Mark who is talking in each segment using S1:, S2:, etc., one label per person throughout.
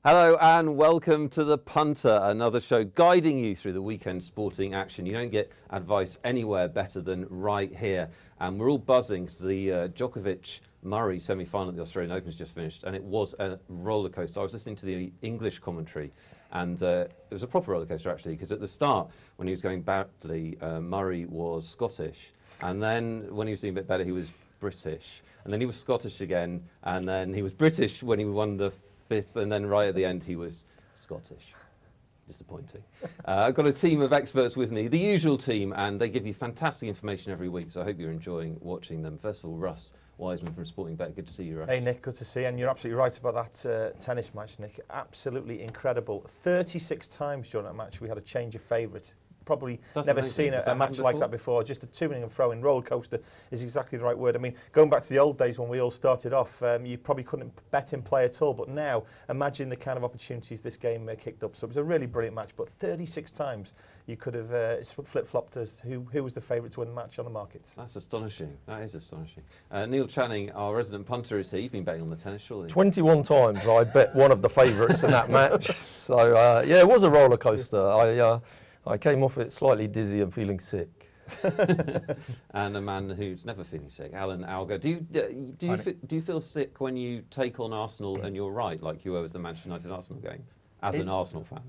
S1: Hello and welcome to the Punter, another show guiding you through the weekend sporting action. You don't get advice anywhere better than right here. And we're all buzzing because the Djokovic-Murray semi-final at the Australian Open has just finished, and it was a roller coaster. I was listening to the English commentary, and it was a proper roller coaster actually, because at the start, when he was going badly, Murray was Scottish, and then when he was doing a bit better, he was British, and then he was Scottish again, and then he was British when he won the fifth, and then right at the end he was Scottish. Disappointing. I've got a team of experts with me, the usual team, and they give you fantastic information every week, so I hope you're enjoying watching them. First of all, Russ Wiseman from Sporting Bet. Good to see you, Russ.
S2: Hey, Nick, good to see you. And you're absolutely right about that tennis match, Nick. Absolutely incredible. 36 times during that match we had a change of favourites. Probably never seen a match like that before. Just a to-ing and throwing roller coaster is exactly the right word. I mean, going back to the old days when we all started off, you probably couldn't bet in play at all. But now, imagine the kind of opportunities this game kicked up. So it was a really brilliant match. But 36 times you could have flip-flopped as who was the favourite to win the match on the market.
S1: That's astonishing. That is astonishing. Neil Channing, our resident punter, is here. You've been betting on the tennis, surely?
S3: 21 times I bet one of the favourites in that match. So, yeah, it was a roller coaster. I came off it slightly dizzy and feeling sick.
S1: And a man who's never feeling sick, Alan Alger. Do you feel sick when you take on Arsenal and you're right, like you were with the Manchester United Arsenal game, as an Arsenal fan?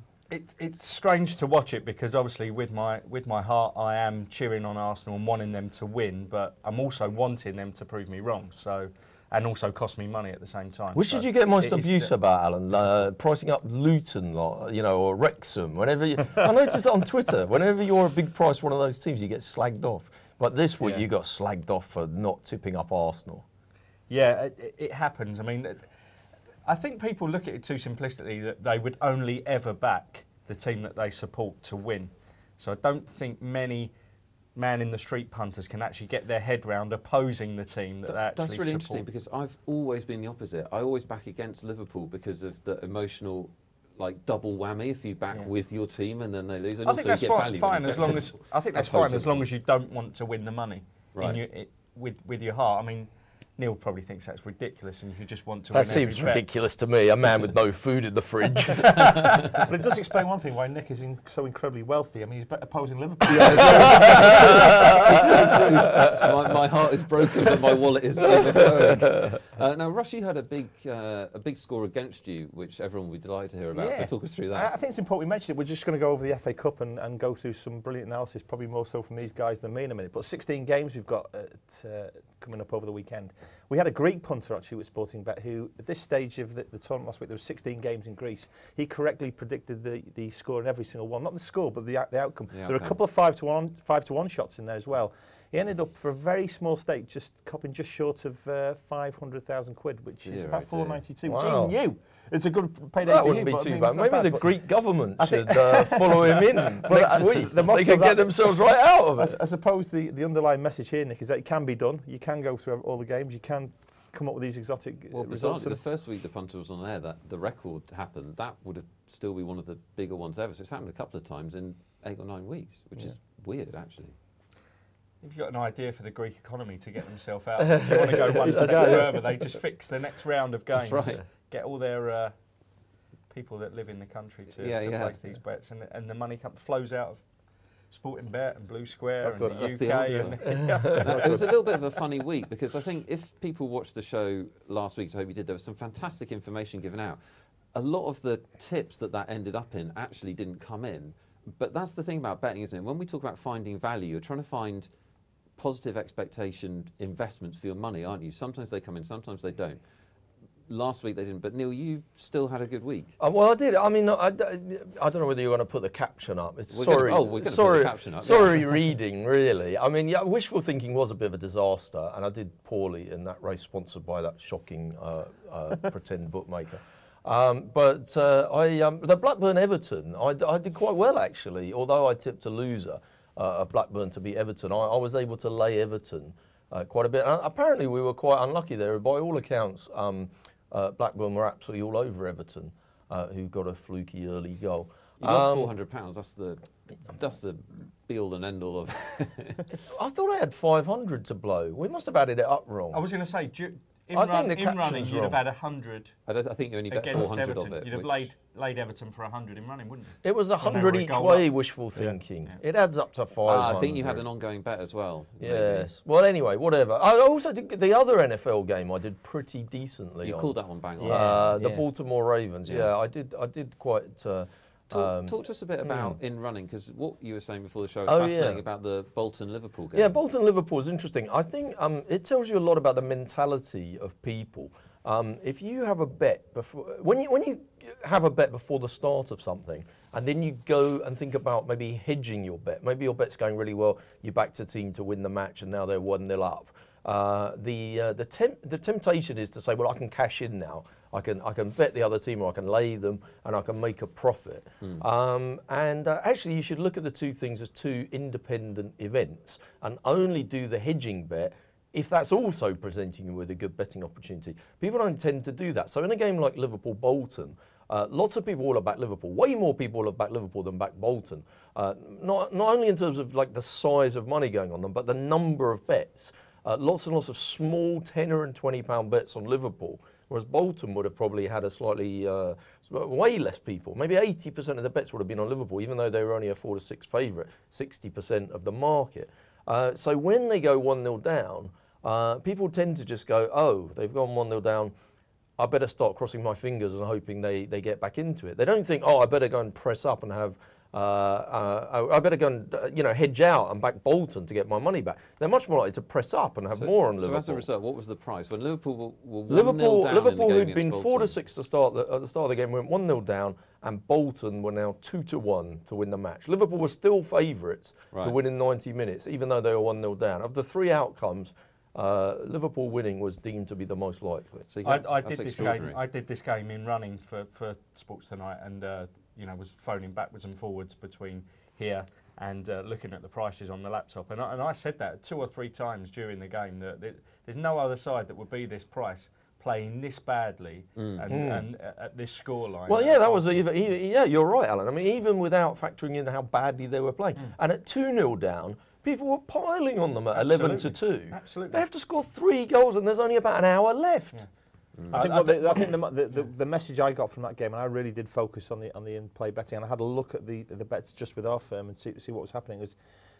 S4: It's strange to watch it because obviously with my heart I am cheering on Arsenal and wanting them to win, but I'm also wanting them to prove me wrong. So. And also cost me money at the same time.
S3: Which did you get most abuse about, Alan? Pricing up Luton, or Wrexham. Whenever I noticed that on Twitter. Whenever you're a big price one of those teams, you get slagged off. But this week you got slagged off for not tipping up Arsenal.
S4: Yeah, it happens. I mean, I think people look at it too simplistically that they would only ever back the team that they support to win. So I don't think many man-in-the-street punters can actually get their head round opposing the team that they actually support.
S1: That's really interesting because I've always been the opposite. I always back against Liverpool because of the emotional, double whammy. If you back with your team and then they lose, and
S4: I think that's fine as long as I think that's fine as long as you don't want to win the money with your heart. I mean, Neil probably thinks that's ridiculous, and if you just want to.
S3: That seems ridiculous to me. A man with no food in the fridge.
S2: But it does explain one thing: why Nick is so incredibly wealthy. I mean, he's opposing Liverpool.
S1: My heart is broken, but my wallet is overflowing. Now, Russ, you had a big score against you, which everyone will be delighted to hear about. So talk us through that.
S2: I think it's important we mention it. We're just going to go over the FA Cup and go through some brilliant analysis, probably more so from these guys than me in a minute. But 16 games we've got coming up over the weekend. We had a Greek punter actually with Sporting Bet who, at this stage of the tournament last week, there were 16 games in Greece. He correctly predicted the score in every single one. Not the score, but the outcome. There were a couple of 5-to-1 shots in there as well. He ended up for a very small stake, just copping just short of 500,000 quid, which is about 492.
S3: Wow.
S2: Which you. It's a good payday.
S3: That wouldn't be too bad. Maybe the Greek government should follow him in next week. They can get themselves right out of it.
S2: I suppose the underlying message here, Nick, is that it can be done. You can go through all the games. You can come up with these exotic results.
S1: The first week the punter was on air, that the record happened, that would still be one of the bigger ones ever. So it's happened a couple of times in 8 or 9 weeks, which is weird, actually.
S4: If you've got an idea for the Greek economy to get themselves out, if you want to go one step further, they just fix the next round of games.
S1: That's right.
S4: Get all their people that live in the country to place these bets, and the money flows out of Sporting Bet and Blue Square and the UK.
S1: It was a little bit of a funny week because I think if people watched the show last week, so I hope you did, there was some fantastic information given out. A lot of the tips that ended up in actually didn't come in. But that's the thing about betting, isn't it? When we talk about finding value, you're trying to find positive expectation investments for your money, aren't you? Sometimes they come in, sometimes they don't. Last week they didn't, but Neil, you still had a good week.
S3: Well, I did. I mean, I don't know whether you want to put the caption up.
S1: We're going to put the caption up.
S3: Sorry reading, really. I mean, wishful thinking was a bit of a disaster, and I did poorly in that race sponsored by that shocking pretend bookmaker. But the Blackburn-Everton, I did quite well, actually, although I tipped a loser of Blackburn to beat Everton. I was able to lay Everton quite a bit. And apparently, we were quite unlucky there. By all accounts, Blackburn were absolutely all over Everton, who got a fluky early goal.
S1: You lost £400. That's the be-all and end-all of.
S3: I thought I had 500 to blow. We must have added it up wrong.
S4: I was going to say,
S3: I think the
S4: in running,
S3: caption's
S4: you'd have
S3: wrong.
S4: had 100
S1: I think you only bet
S4: against
S1: 400
S4: Everton.
S1: of it.
S4: You'd have
S1: which-
S4: laid Everton for 100 in running, wouldn't you?
S3: It was
S4: When they
S3: 100
S4: were a
S3: each
S4: goal
S3: way,
S4: up.
S3: wishful thinking.
S4: Yeah.
S3: It adds up to 500.
S1: I think you had an ongoing bet as well. maybe.
S3: Yes. Well, anyway, whatever. I also did the other NFL game. I did pretty decently.
S1: You
S3: on.
S1: called that one bang on.
S3: The
S2: Yeah.
S3: Baltimore Ravens.
S1: Yeah.
S3: Yeah, I did quite.
S1: Talk to us a bit about in running, because what you were saying before the show was
S3: Oh,
S1: fascinating
S3: yeah.
S1: about the Bolton-Liverpool game.
S3: Yeah, Bolton-Liverpool is interesting. I think it tells you a lot about the mentality of people. If you have a bet before, when you have a bet before the start of something, and then you go and think about maybe hedging your bet. Maybe your bet's going really well. You backed a team to win the match, and now they're 1-0 up. The temptation is to say, well, I can cash in now. I can bet the other team, or I can lay them, and I can make a profit. Actually, you should look at the two things as two independent events, and only do the hedging bet if that's also presenting you with a good betting opportunity. People don't tend to do that. So in a game like Liverpool-Bolton, lots of people will have backed Liverpool. Way more people will have backed Liverpool than backed Bolton. Not only in terms of like the size of money going on them, but the number of bets. Lots and lots of small £10 and £20 bets on Liverpool, whereas Bolton would have probably had a slightly, way less people. Maybe 80% of the bets would have been on Liverpool, even though they were only a 4 to 6 favourite, 60% of the market. So when they go 1-0 down, people tend to just go, oh, they've gone 1-0 down, I better start crossing my fingers and hoping they get back into it. They don't think, oh, I better go and press up and have, I better go and hedge out and back Bolton to get my money back. They're much more likely to press up and have more on Liverpool.
S1: So as a result, what was the price? When Liverpool were 1-0 down
S3: Liverpool,
S1: in the game
S3: who'd been
S1: against
S3: 4 to
S1: Bolton.
S3: 6 to start at the start of the game, went 1-0 down, and Bolton were now 2-1 to win the match. Liverpool were still favourites to win in 90 minutes, even though they were 1-0 down. Of the three outcomes, Liverpool winning was deemed to be the most likely.
S1: So
S4: I did this game in running for Sports Tonight, and was phoning backwards and forwards between here and looking at the prices on the laptop, and I said that 2 or 3 times during the game that there's no other side that would be this price playing this badly and at this scoreline.
S3: Well, yeah, that was yeah, you're right, Alan. I mean, even without factoring in how badly they were playing, and at 2-0 down, people were piling on them at 11-2.
S4: Absolutely.
S3: They have to score 3 goals, and there's only about an hour left.
S4: Yeah.
S2: I think the message I got from that game, and I really did focus on the in-play betting, and I had a look at the bets just with our firm and see what was happening. Was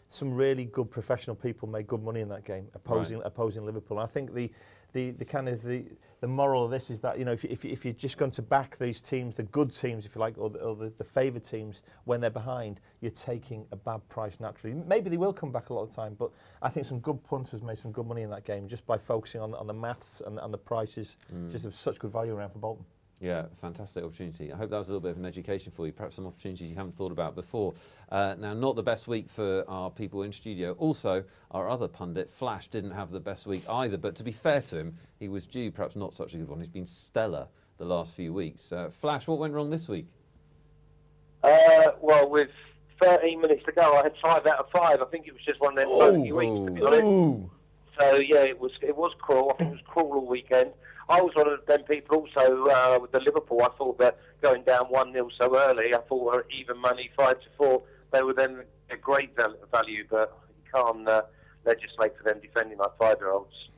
S2: some really good professional people made good money in that game opposing Liverpool. And I think the kind of the moral of this is that if you're just going to back these teams, the good teams if you like, or the favoured teams when they're behind, you're taking a bad price naturally. Maybe they will come back a lot of the time, but I think some good punters made some good money in that game just by focusing on the maths and the prices. Just of such good value around for Bolton.
S1: Yeah, fantastic opportunity. I hope that was a little bit of an education for you, perhaps some opportunities you haven't thought about before. Now, not the best week for our people in studio. Also, our other pundit, Flash, didn't have the best week either, but to be fair to him, he was due perhaps not such a good one. He's been stellar the last few weeks. Flash, what went wrong this week?
S5: Well, with 13 minutes to go, I had 5 out of 5. I think it was just one of them funky weeks, to be honest. So, yeah, it was cruel. I think it was cruel all weekend. I was one of them people also with the Liverpool. I thought that going down 1-0 so early, I thought even money 5-4, they were then a great value, but you can't legislate for them defending like 5-year-olds.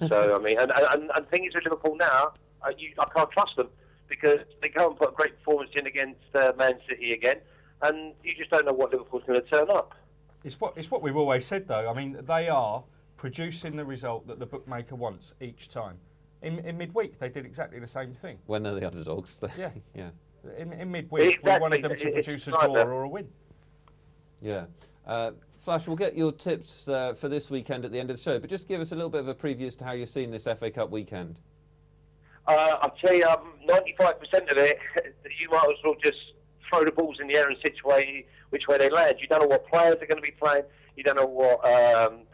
S5: So, I mean, and the thing is with Liverpool now, I can't trust them because they go and put a great performance in against Man City again, and you just don't know what Liverpool's going to turn up.
S4: It's what we've always said, though. I mean, they are producing the result that the bookmaker wants each time. In midweek, they did exactly the same thing.
S1: When they're the underdogs.
S4: Yeah.
S1: Yeah.
S4: In midweek, we wanted them to produce a draw or a win.
S1: Yeah. Flash, we'll get your tips for this weekend at the end of the show, but just give us a little bit of a preview as to how you're seeing this FA Cup weekend.
S5: I'll tell you, 95% of it, you might as well just throw the balls in the air and which way they land. You don't know what players are going to be playing. You don't know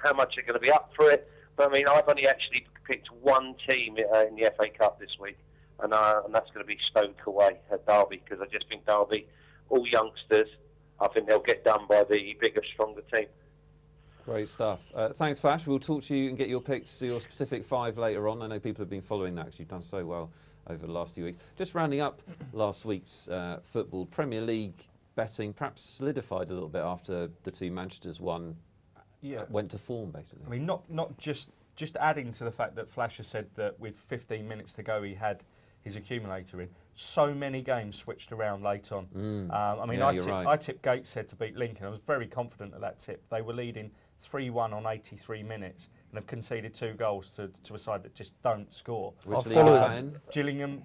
S5: how much they're going to be up for it. But, I mean, I've only actually picked one team in the FA Cup this week, and that's going to be Stoke away at Derby, because I just think Derby, all youngsters, I think they'll get done by the bigger, stronger team.
S1: Great stuff. Thanks, Flash. We'll talk to you and get your picks, your specific 5 later on. I know people have been following that because you've done so well over the last few weeks. Just rounding up last week's football, Premier League betting perhaps solidified a little bit after the 2 Manchesters won.
S4: Yeah.
S1: Went to form, basically.
S4: I mean, not just just adding to the fact that Flasher said that with 15 minutes to go he had his accumulator in. So many games switched around late on. I mean, I tipped Gateshead to beat Lincoln. I was very confident of that tip. They were leading 3-1 on 83 minutes and have conceded 2 goals to a side that just don't score.
S1: Which league is that in?
S4: Gillingham.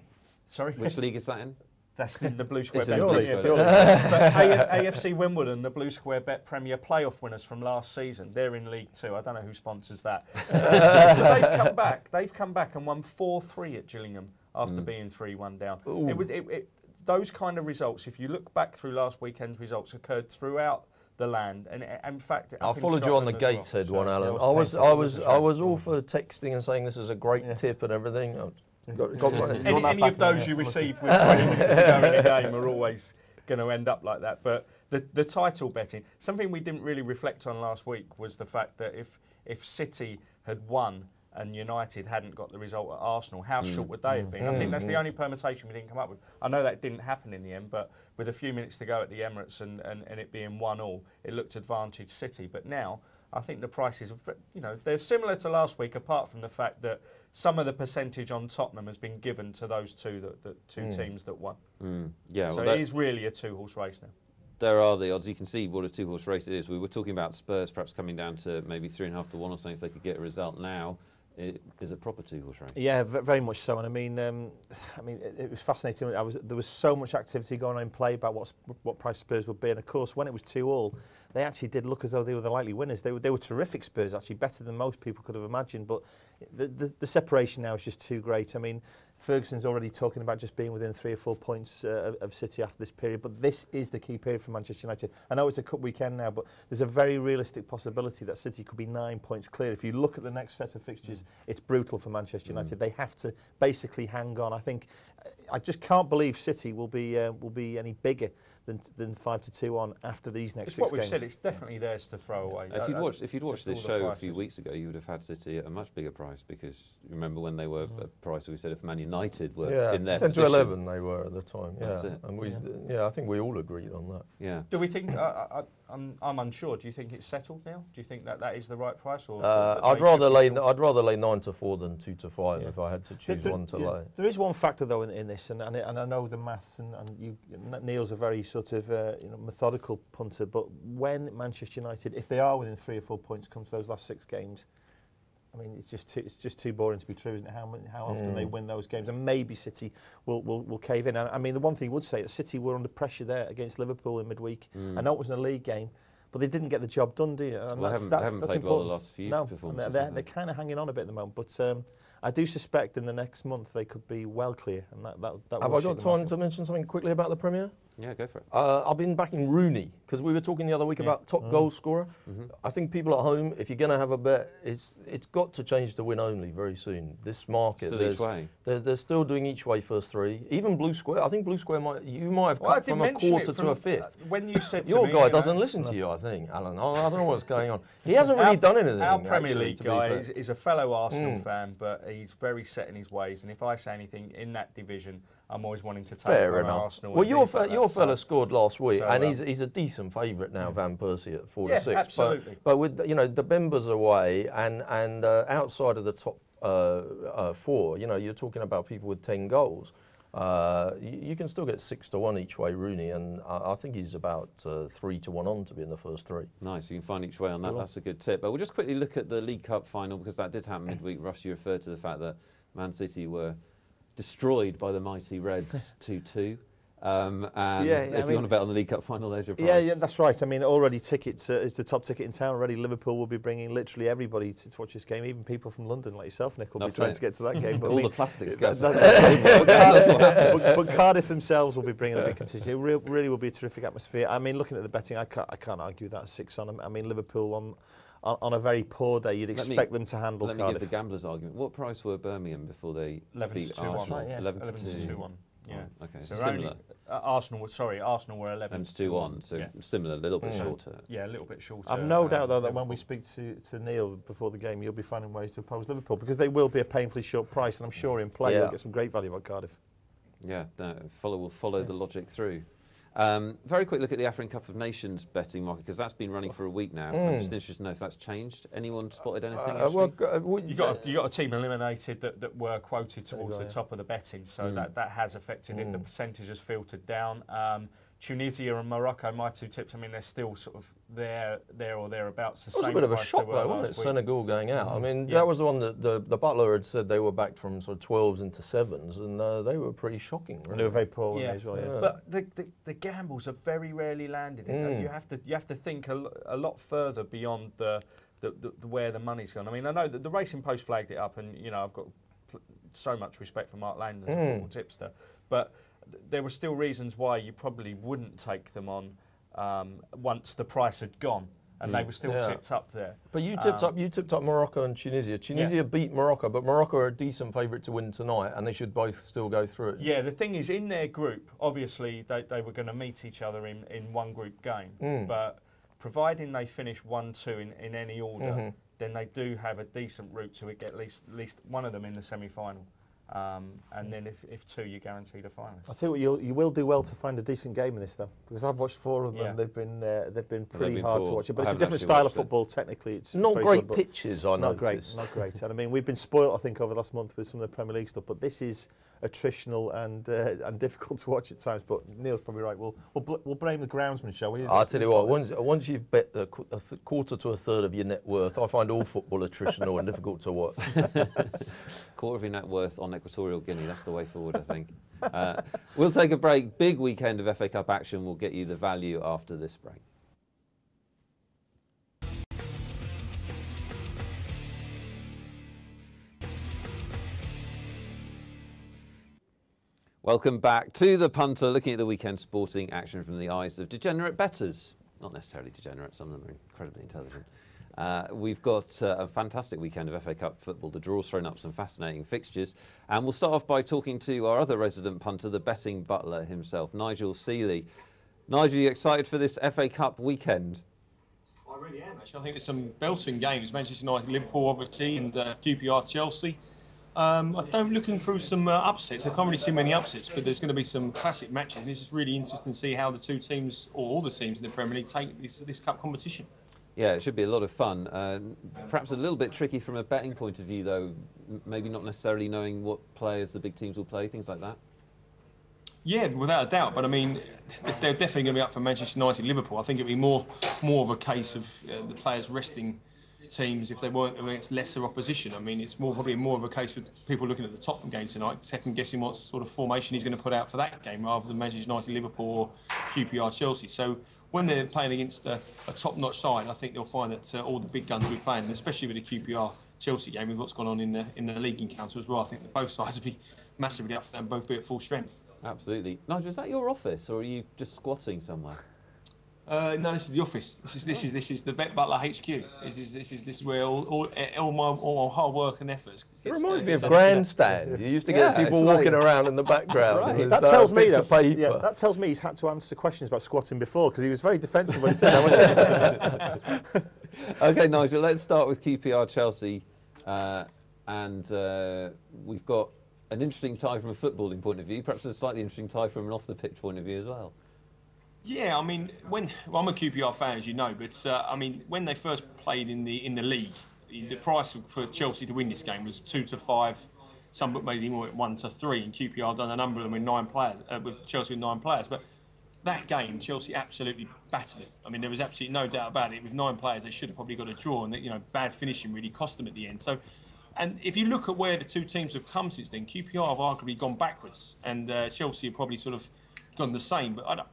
S4: Sorry?
S1: Which league is that in?
S4: That's in the Blue Square
S1: It's
S4: Bet.
S1: in the Blue Square Bet.
S4: But AFC Wimbledon, the Blue Square Bet Premier playoff winners from last season, they're in League 2. I don't know who sponsors that. They've come back. They've come back and won 4-3 at Gillingham after being 3-1 down. Those kind of results, if you look back through last weekend's results, occurred throughout the land, and in fact,
S3: I followed you on the Gateshead one, Alan. I was all for texting and saying this is a great tip and everything.
S4: Any of those you receive with 20 minutes to go in a game are always going to end up like that. But the title betting, something we didn't really reflect on last week was the fact that if City had won and United hadn't got the result at Arsenal, how short would they have been? I think that's the only permutation we didn't come up with. I know that didn't happen in the end, but with a few minutes to go at the Emirates and it being 1-1, it looked advantage City. But now, I think the prices, they're similar to last week, apart from the fact that some of the percentage on Tottenham has been given to those two teams that won.
S1: Yeah,
S4: so it is really a 2-horse race now.
S1: There are the odds. You can see what a 2-horse race it is. We were talking about Spurs perhaps coming down to maybe 3.5 to 1 or something if they could get a result now. It is a proper 2-horse race. Yeah,
S2: very much so. And I mean, it was fascinating. There was so much activity going on in play about what price Spurs would be. And of course, when it was 2-2, they actually did look as though they were the likely winners. They were terrific Spurs, actually better than most people could have imagined. But the separation now is just too great. I mean, Ferguson's already talking about just being within 3 or 4 points of City after this period, but this is the key period for Manchester United. I know it's a cup weekend now, but there's a very realistic possibility that City could be 9 points clear. If you look at the next set of fixtures, it's brutal for Manchester United. They have to basically hang on. I just can't believe City will be any bigger than 5-2 on after these next 6 games.
S4: It's what we've said. It's definitely theirs to throw away.
S1: If you'd watched this show a few weeks ago, you would have had City at a much bigger price, because remember when they were at price, we said if Man United were in their
S3: 10
S1: position,
S3: to 11 they were at the time.
S1: That's it.
S3: And I think we all agreed on that.
S1: Yeah.
S4: Do we think? I'm unsure. Do you think it's settled now? Do you think that is the right price? Or
S3: I'd rather lay 9 to 4 than 2 to 5 if I had to choose one to lay.
S2: There is one factor though in this, and I know the maths, and Neil's a very sort of methodical punter. But when Manchester United, if they are within 3 or 4 points, come to those last 6 games, I mean, it's just too boring to be true, isn't it? How often they win those games, and maybe City will cave in. And I mean, the one thing you would say that City were under pressure there against Liverpool in midweek. I know it wasn't a league game, but they didn't get the job done, do you? And
S1: they haven't played well the last few performances.
S2: They're kind of hanging on a bit at the moment, but I do suspect in the next month they could be well clear, and that
S3: Have I got time to mention something quickly about the Premier?
S1: Yeah, go for it.
S3: I've been backing Rooney, because we were talking the other week about top goal scorer. I think people at home, if you're going to have a bet, it's got to change to win only very soon. This market, they're still doing each way first 3. Even Blue Square, I think Blue Square might have cut from a quarter to a fifth.
S4: When you said
S3: your guy doesn't listen to you, I think, Alan. I don't know what's going on. He hasn't really done anything.
S4: Our Premier League guy is a fellow Arsenal fan, but he's very set in his ways. And if I say anything in that division, I'm always wanting to take
S3: Fair enough.
S4: Arsenal.
S3: Well, your fella scored last week, and he's a decent favourite now, Van Persie at 4 to 6.
S4: Absolutely.
S3: But with the Bemba's away, and outside of the top 4, you're talking about people with 10 goals. You can still get 6 to 1 each way, Rooney, and I think he's about 3 to 1 on to be in the first 3.
S1: Nice, you can find each way on that. That's a good tip. But we'll just quickly look at the League Cup final, because that did happen midweek. Russ, you referred to the fact that Man City were destroyed by the mighty Reds 2-2. And if you want to bet on the League Cup final, there's your price.
S2: Yeah, that's right. I mean, already tickets is the top ticket in town already. Liverpool will be bringing literally everybody to watch this game. Even people from London, like yourself, Nick, will be trying to get to that game. But
S1: all the plastics guys.
S2: But Cardiff themselves will be bringing a big contingent. It really will be a terrific atmosphere. I mean, looking at the betting, I can't argue that 6 on them. I mean, Liverpool on a very poor day, you'd expect them to handle Cardiff.
S1: Let me give the gamblers argument. What price were Birmingham before they beat Arsenal?
S4: 11 to 2-1. Yeah.
S1: Oh, okay.
S4: So
S1: similar.
S4: Arsenal were 11
S1: to 2-1. So similar, a little bit shorter.
S4: Yeah, a little bit shorter.
S2: I've no doubt though that when we speak to Neil before the game, you'll be finding ways to oppose Liverpool, because they will be a painfully short price, and I'm sure in play you'll get some great value on Cardiff.
S1: Yeah, we'll follow the logic through. Very quick look at the African Cup of Nations betting market, because that's been running for a week now. I'm just interested to know if that's changed. Anyone spotted anything?
S4: You got a team eliminated that were quoted towards the top of the betting, so that has affected it. The percentage has filtered down. Tunisia and Morocco, my two tips, I mean, they're still sort of there or thereabouts.
S3: It was a bit of a shock, though, wasn't it, Senegal going out? I mean, that was the one that the butler had said they were back from sort of 12s into 7s, and they were pretty shocking. Really.
S2: And they were very poor as well. Yeah.
S4: But the gambles have very rarely landed. You have to think a lot further beyond the where the money's gone. I mean, I know that the Racing Post flagged it up, and I've got so much respect for Mark Landon as a football tipster, but there were still reasons why you probably wouldn't take them on once the price had gone, and they were still tipped up there.
S3: But you tipped up Morocco and Tunisia. Tunisia beat Morocco, but Morocco are a decent favourite to win tonight, and they should both still go through it.
S4: Yeah, the thing is, in their group, obviously they were going to meet each other in one group game, but providing they finish 1-2 in any order, then they do have a decent route to get at least one of them in the semi-final. And then if two, you're guaranteed a final.
S2: I tell you what, you will do well to find a decent game in this, though, because I've watched 4 of them. They've been pretty hard to watch. But it's a different style of football. Technically, it's
S3: not
S2: very
S3: great
S2: good,
S3: pitches. I noticed.
S2: Not great. And I mean, we've been spoiled, I think, over the last month with some of the Premier League stuff. But this is attritional and difficult to watch at times. But Neil's probably right. We'll blame the groundsman, shall we?
S3: I'll tell you what. Once you've bet a quarter to a third of your net worth, I find all football attritional and difficult to watch.
S1: Quarter of your net worth on Equatorial Guinea. That's the way forward, I think. We'll take a break. Big weekend of FA Cup action. We'll get you the value after this break. Welcome back to the Punter, looking at the weekend sporting action from the eyes of degenerate bettors. Not necessarily degenerate, some of them are incredibly intelligent. We've got a fantastic weekend of FA Cup football. The draw's thrown up some fascinating fixtures. And we'll start off by talking to our other resident punter, the betting butler himself, Nigel Sealey. Nigel, are you excited for this FA Cup weekend?
S6: I really am, actually. I think there's some belting games. Manchester United, Liverpool, obviously, and QPR, Chelsea. I'm looking through some upsets. I can't really see many upsets, but there's going to be some classic matches. And it's just really interesting to see how the two teams, or all the teams in the Premier League, take this cup competition.
S1: Yeah, it should be a lot of fun. Perhaps a little bit tricky from a betting point of view, though. Maybe not necessarily knowing what players the big teams will play, things like that.
S6: Yeah, without a doubt. But I mean, they're definitely going to be up for Manchester United, Liverpool. I think it'll be more of a case of the players resting teams if they weren't against lesser opposition. I mean, it's probably more of a case for people looking at the Tottenham game tonight, second guessing what sort of formation he's going to put out for that game, rather than Manchester United, Liverpool, or QPR, Chelsea. So when they're playing against a top-notch side, I think they'll find that all the big guns will be playing, and especially with the QPR Chelsea game, with what's gone on in the league encounter as well. I think that both sides will be massively up and both be at full strength.
S1: Absolutely. Nigel, is that your office, or are you just squatting somewhere?
S6: No, this is the office. This is the Bet Butler HQ. This is where all my hard work and efforts.
S3: It reminds me of Grandstand. You used to get people walking around in the background.
S2: Right.
S3: With,
S2: that tells me
S3: that
S2: tells me he's had to answer questions about squatting before, because he was very defensive when he said that.
S1: Okay, Nigel, let's start with QPR Chelsea, and we've got an interesting tie from a footballing point of view, perhaps a slightly interesting tie from an off-the-pitch point of view as well.
S6: Yeah, I mean, I'm a QPR fan, as you know, but I mean, when they first played in the league, the price for Chelsea to win this game was 2-5. Some bookmakers even went 1-3, and QPR done a number of them with 9 players, with Chelsea with 9 players. But that game, Chelsea absolutely battered it. I mean, there was absolutely no doubt about it. With 9 players, they should have probably got a draw, and bad finishing really cost them at the end. So, and if you look at where the two teams have come since then, QPR have arguably gone backwards, and Chelsea have probably sort of gone the same. But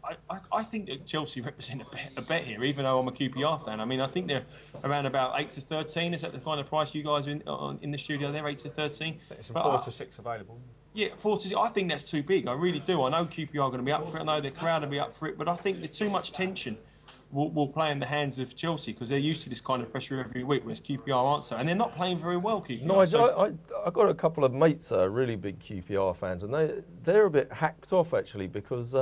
S6: I think that Chelsea represent a bet here, even though I'm a QPR fan. I mean, I think they're around about 8-13. Is that the kind of price you guys are in the studio there, 8-13?
S4: It's 4-6 available.
S6: Yeah, 4-6. I think that's too big. I really do. I know QPR are going to be up for it. I know the crowd will be up for it. But I think there's too much tension will play in the hands of Chelsea, because they're used to this kind of pressure every week, whereas QPR aren't so. And they're not playing very well, QPR.
S3: No, I got a couple of mates that are really big QPR fans, and they're a bit hacked off, actually, because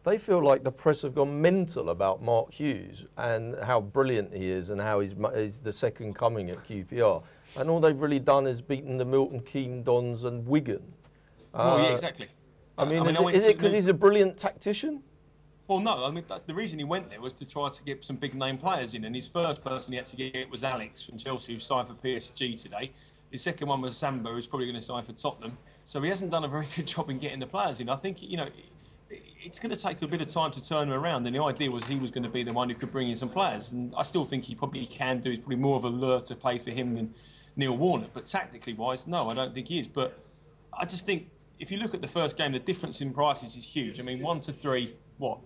S3: they feel like the press have gone mental about Mark Hughes and how brilliant he is and how he's the second coming at QPR. And all they've really done is beaten the Milton Keynes Dons and Wigan.
S6: Well, yeah, exactly.
S3: I mean, is it because he's a brilliant tactician?
S6: Well, no, I mean, the reason he went there was to try to get some big name players in, and his first person he had to get was Alex from Chelsea, who signed for PSG today. His second one was Samba, who's probably going to sign for Tottenham. So he hasn't done a very good job in getting the players in. I think, you know, it's going to take a bit of time to turn him around, and the idea was he was going to be the one who could bring in some players, and I still think he probably can do. It's probably more of a lure to play for him than Neil Warnock, but tactically wise, no, I don't think he is. But I just think if you look at the first game, the difference in prices is huge. I mean, 1 to 3,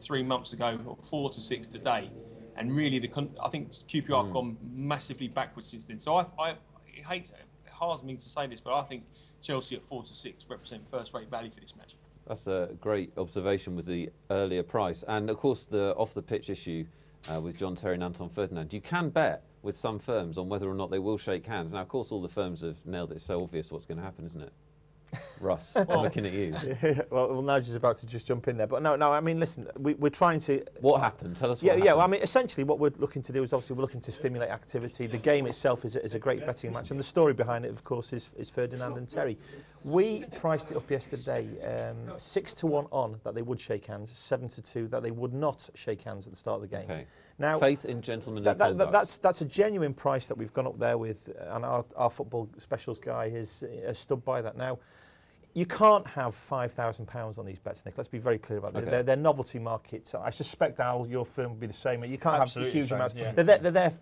S6: 3 months ago, or 4 to 6 today, and really I think QPR have gone massively backwards since then. So I hate it hard me to say this, but I think Chelsea at 4 to 6 represent first-rate value for this match.
S1: That's a great observation with the earlier price. And, of course, the off-the-pitch issue with John Terry and Anton Ferdinand. You can bet with some firms on whether or not they will shake hands. Now, of course, all the firms have nailed it. It's so obvious what's going to happen, isn't it? Russ, I'm looking at you.
S2: Well, Nigel's about to just jump in there. But no, I mean, listen, we're trying to...
S1: What happened? Tell us what happened.
S2: Yeah, well, I mean, essentially what we're looking to do is obviously we're looking to stimulate activity. The game itself is a great betting match. And the story behind it, of course, is Ferdinand and Terry. We priced it up yesterday, 6 to 1 on that they would shake hands, 7 to 2 that they would not shake hands at the start of the game.
S1: Okay.
S2: Now,
S1: faith in gentlemanly conduct.
S2: That's a genuine price that we've gone up there with, and our football specials guy has stood by that. Now, you can't have £5,000 on these bets, Nick. Let's be very clear about that. They're novelty markets. I suspect, Al, your firm will be the same. You can't have huge amounts. Yeah. They're there.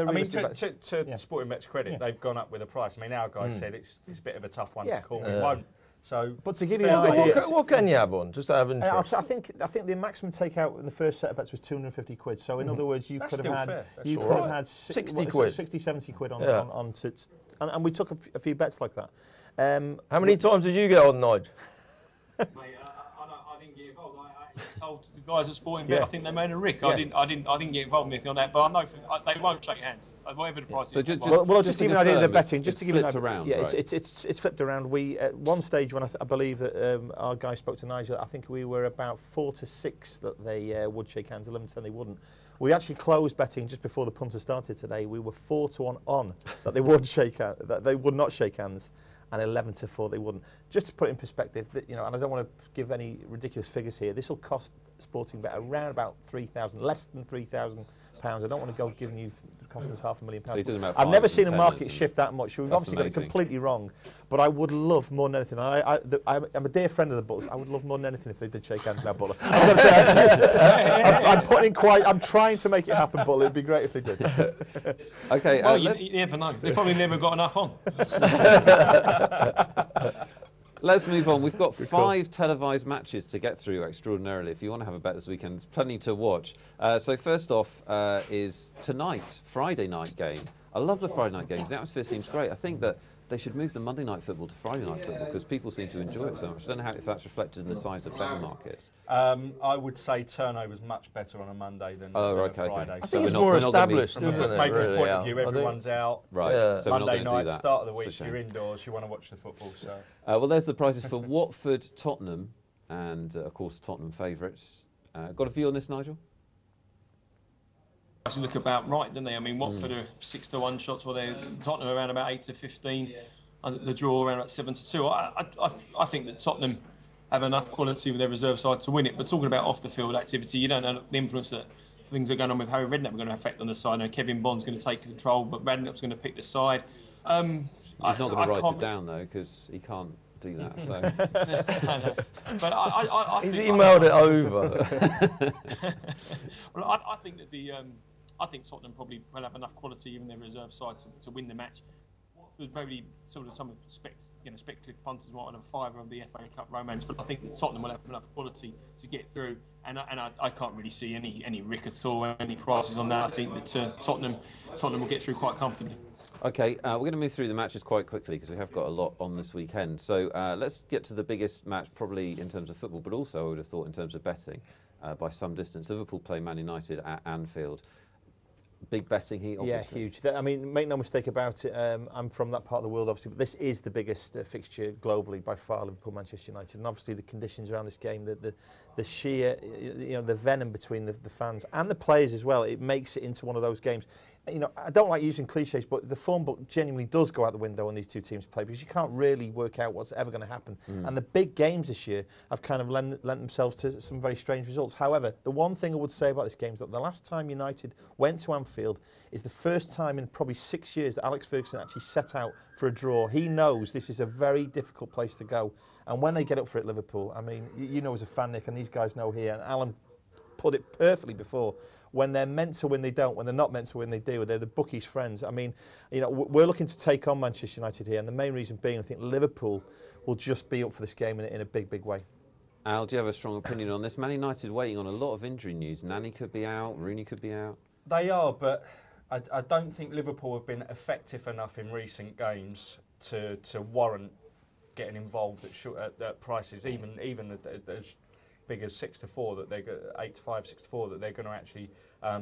S2: I
S4: mean, to Sporting Bet's credit, they've gone up with a price. I mean, our guy said it's a bit of a tough one to call. It won't. So,
S2: but to give you an idea,
S3: what can you have on? Just to have interest.
S2: I think the maximum takeout in the first set of bets was 250 quid. So in other words, you could have had
S3: 60 quid,
S2: 60, 70 quid on and we took a few bets like that.
S3: How many times did you get on, Nigel?
S6: Mate, I didn't get involved. I told the guys at Sporting Bet, I think they made a rick. I didn't get involved in anything on that, but I know they won't shake hands, whatever the price is.
S2: Well, just to give you an idea of the betting, just to give you an idea.
S1: Around,
S2: yeah,
S1: right?
S2: it's flipped around. We at one stage when I believe that our guy spoke to Nigel, I think we were about 4 to 6 that they would shake hands, 11 to 10 they wouldn't. We actually closed betting just before the punter started today. We were 4 to 1 on that they would that they would not shake hands, and 11 to 4 they wouldn't. Just to put it in perspective, and I don't want to give any ridiculous figures here. This will cost Sporting Bet around about less than £3,000. I don't want to go giving you costing us £500,000.
S1: So
S2: I've never seen a market shift that much. We've obviously got it completely wrong, but I would love more than anything. I'm a dear friend of the Butlers. I would love more than anything if they did shake hands now, Butler. I'm trying to make it happen, Butler. It'd be great if they did.
S1: Okay.
S6: Well, you never know. They probably never got enough on.
S1: Let's move on. We've got 5 televised matches to get through extraordinarily. If you want to have a bet this weekend, there's plenty to watch. So first off is tonight, Friday night game. I love the Friday night games. The atmosphere seems great. I think that they should move the Monday night football to Friday night football because people seem to enjoy it so much. I don't know if that's reflected in the size of betting markets.
S4: I would say turnover's much better on a Monday than a Friday.
S3: I think it's more established, isn't it?
S4: Maker's point of view, everyone's out.
S1: Right. Yeah. So
S4: Monday night, start of the week, you're indoors, you want to watch the football. So.
S1: Well, there's the prices for Watford, Tottenham, and of course Tottenham favourites. Got a view on this, Nigel?
S6: Actually look about right, don't they? I mean, Watford are 6 to 1 shots, while Tottenham are around about 8 to 15, and the draw around about 7 to 2. I think that Tottenham have enough quality with their reserve side to win it. But talking about off the field activity, you don't know the influence that things are going on with Harry Redknapp are going to affect on the side. Now, Kevin Bond's going to take control, but Redknapp's going to pick the side.
S1: He's not going to write it down though, because he can't do that. So.
S6: But
S3: he's emailed it over.
S6: Well, I think that I think Tottenham probably will have enough quality in their reserve side to win the match. Watford maybe sort of some speculative punters might have a fiver of the FA Cup romance, but I think that Tottenham will have enough quality to get through, and I can't really see any rick at all, any prices on that. I think that Tottenham will get through quite comfortably.
S1: Okay, we're going to move through the matches quite quickly because we have got a lot on this weekend. So let's get to the biggest match probably in terms of football, but also I would have thought in terms of betting by some distance. Liverpool play Man United at Anfield. Big betting heat, obviously.
S2: Yeah, huge. I mean, make no mistake about it, I'm from that part of the world, obviously, but this is the biggest fixture globally by far, Liverpool-Manchester United. And obviously the conditions around this game, the sheer, the venom between the fans and the players as well, it makes it into one of those games. I don't like using cliches, but the form book genuinely does go out the window when these two teams play, because you can't really work out what's ever going to happen. And the big games this year have kind of lent themselves to some very strange results. However, the one thing I would say about this game is that the last time United went to Anfield is the first time in probably 6 years that Alex Ferguson actually set out for a draw. He knows this is a very difficult place to go. And when they get up for it, Liverpool, I mean, you know as a fan, Nick, and these guys know here, and Alan put it perfectly before, when they're meant to win, they don't. When they're not meant to win, they do. They're the bookies' friends. I mean, we're looking to take on Manchester United here, and the main reason being, I think Liverpool will just be up for this game in a big, big way.
S1: Al, do you have a strong opinion on this? Man United waiting on a lot of injury news. Nani could be out, Rooney could be out.
S4: They are, but I don't think Liverpool have been effective enough in recent games to warrant getting involved at prices, even as big as 6-4 that they're 8-5, 6-4 that they're going to actually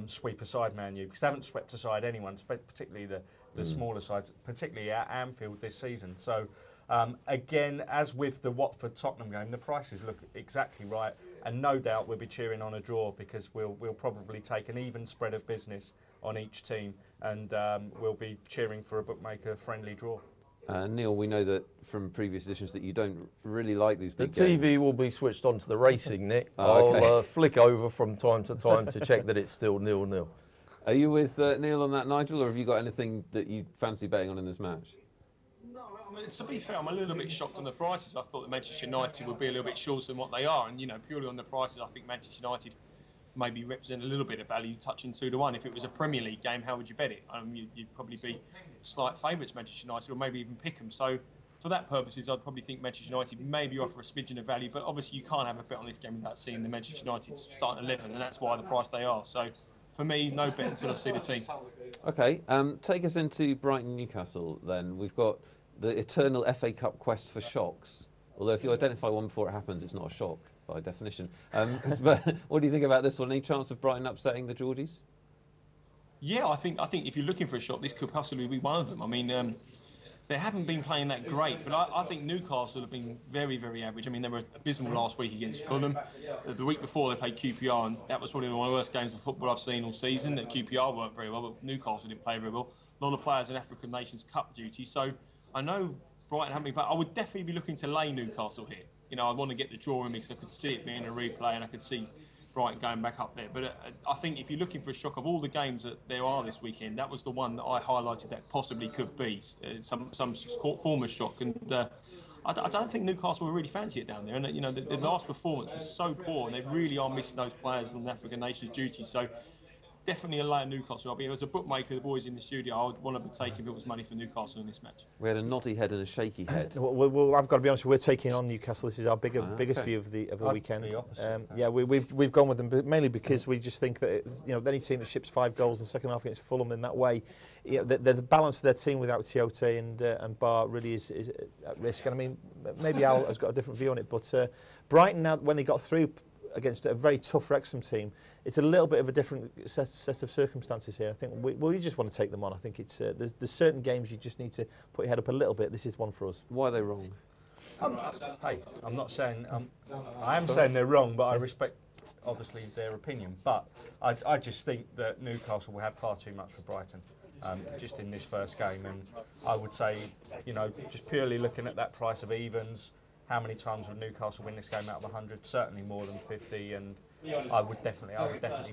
S4: sweep aside Man U, because they haven't swept aside anyone, particularly the smaller sides, particularly at Anfield this season. So again, as with the Watford-Tottenham game, the prices look exactly right, and no doubt we'll be cheering on a draw, because we'll probably take an even spread of business on each team, and we'll be cheering for a bookmaker-friendly draw.
S1: Neil, we know that from previous editions that you don't really like these big
S3: games.
S1: The
S3: TV will be switched on to the racing, Nick. I'll flick over from time to time to check that it's still 0-0.
S1: Are you with Neil on that, Nigel, or have you got anything that you fancy betting on in this match?
S6: No, I mean, to be fair, I'm a little bit shocked on the prices. I thought that Manchester United would be a little bit shorter than what they are, and purely on the prices, I think Manchester United maybe represent a little bit of value, touching 2-1. If it was a Premier League game, how would you bet it? You'd probably be slight favourites, Manchester United, or maybe even pick them. So for that purposes, I'd probably think Manchester United maybe offer a smidgen of value, but obviously you can't have a bet on this game without seeing the Manchester United starting 11, and that's why the price they are. So for me, no bet until I see the team.
S1: Okay, take us into Brighton-Newcastle then. We've got the eternal FA Cup quest for shocks, although if you identify one before it happens, it's not a shock by definition. But what do you think about this one? Any chance of Brighton upsetting the Geordies?
S6: Yeah, I think if you're looking for a shock, this could possibly be one of them. I mean, they haven't been playing that great, but I think Newcastle have been very, very average. I mean, they were abysmal last week against Fulham. The week before, they played QPR, and that was probably one of the worst games of football I've seen all season. That QPR weren't very well, but Newcastle didn't play very well. A lot of players in African Nations Cup duty, so I know Brighton haven't been, but I would definitely be looking to lay Newcastle here. I want to get the draw in because I could see it being a replay, and I could see Brighton going back up there. But I think if you're looking for a shock, of all the games that there are this weekend, that was the one that I highlighted that possibly could be some form of shock. And I don't think Newcastle will really fancy it down there. And the last performance was so poor, and they really are missing those players on the African Nations duty. So definitely a lay at Newcastle. As a bookmaker, the boys in the studio, I would want to be taking people's money for Newcastle in this match.
S1: We had a noddy head and a shaky head.
S2: Well, I've got to be honest, we're taking on Newcastle. This is our biggest view of the weekend. Yeah, we've gone with them, but mainly because we just think that any team that ships 5 goals in the second half against Fulham in that way, the balance of their team without Tiote and Bar really is at risk. And I mean, maybe Al has got a different view on it, but Brighton, now when they got through against a very tough Wrexham team, it's a little bit of a different set of circumstances here. I think we just want to take them on. I think it's there's certain games you just need to put your head up a little bit. This is one for us.
S1: Why are they wrong?
S4: I'm not saying I am saying they're wrong, but I respect obviously their opinion. But I just think that Newcastle will have far too much for Brighton. Just in this first game, and I would say, just purely looking at that price of evens, how many times would Newcastle win this game out of 100? Certainly more than 50, and I would definitely